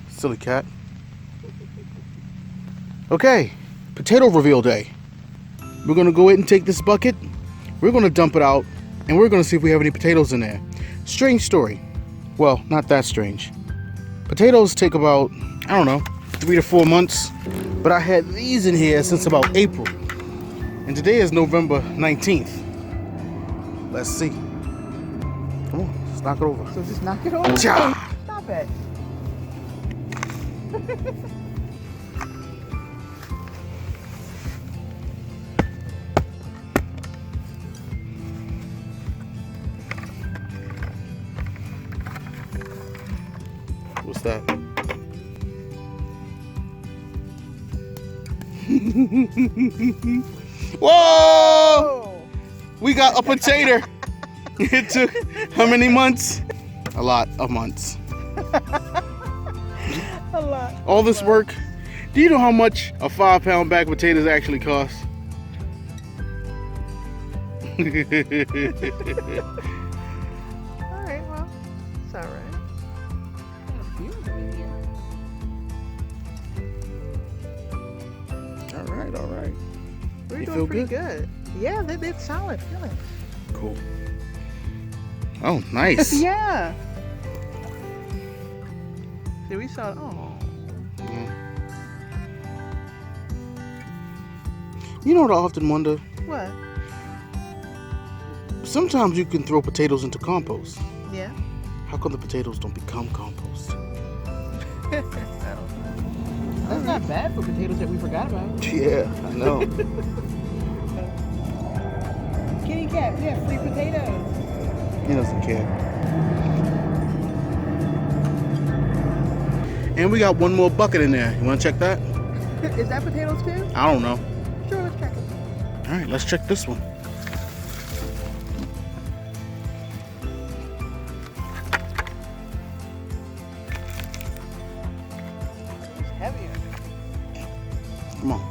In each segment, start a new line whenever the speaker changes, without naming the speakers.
Silly cat. Okay, potato reveal day. We're gonna go ahead and take this bucket. We're gonna dump it out, and we're gonna see if we have any potatoes in there. Strange story. Well, not that strange. Potatoes take about, I don't know, 3 to 4 months. But I had these in here since about April. And today is November 19th. Let's see. Come on, let's knock it over.
So just knock it over.
Cha!
Stop it.
What's that? Whoa! We got a potato. It took how many months? A lot of months.
A lot.
All this work. Do you know how much a 5-pound bag of potatoes actually costs?
Alright, well, it's alright. Got a few of them in here.
All right.
We're
You
doing
feel
pretty
good?
good. Yeah, they're solid feeling.
Cool. Oh, nice.
Yeah. See, we saw. Oh.
Yeah. You know what I often wonder?
What?
Sometimes you can throw potatoes into compost.
Yeah.
How come the potatoes don't become compost?
I don't know. That's not bad for potatoes that we forgot about.
Yeah, I know.
Kitty cat, we have free potatoes.
He doesn't care. And we got one more bucket in there. You want to check that?
Is that potatoes too?
I don't know.
Sure, let's check it.
All right, let's check this one.
It's heavier.
Come on.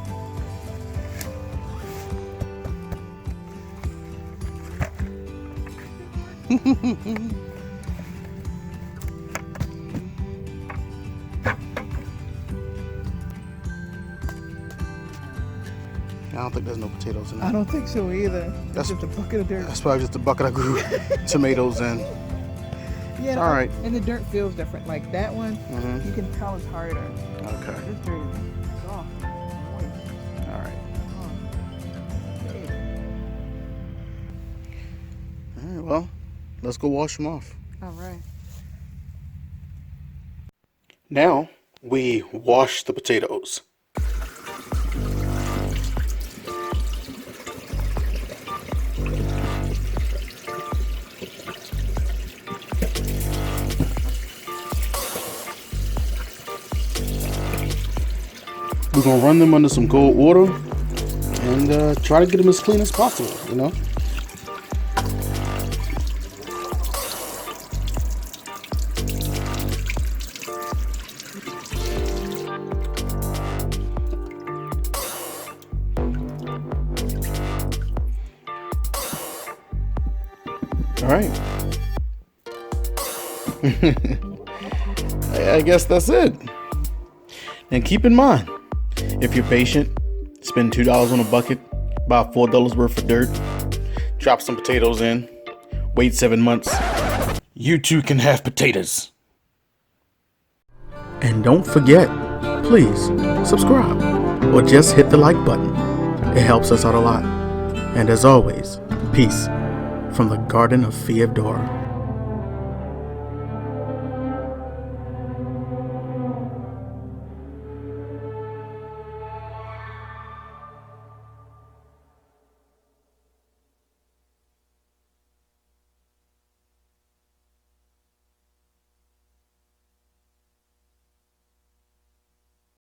I don't think there's no potatoes in
I
there.
don't think so either.
That's-
That's just a bucket of dirt.
That's probably just a bucket I grew tomatoes in.
Yeah,
all right.
And the dirt feels different. Like that one,
Mhm.
you can tell it's harder.
Okay.
This dirt is soft. Moist.
All right.
Okay.
All right. Well, let's go wash them off.
All right.
Now we wash the potatoes. We're gonna run them under some cold water and try to get them as clean as possible, you know? All right. I guess that's it. And keep in mind, if you're patient, spend $2 on a bucket, buy $4 worth of dirt, drop some potatoes in, wait 7 months. You too can have potatoes. And don't forget, please subscribe or just hit the like button. It helps us out a lot. And as always, peace from the Garden of Feodora.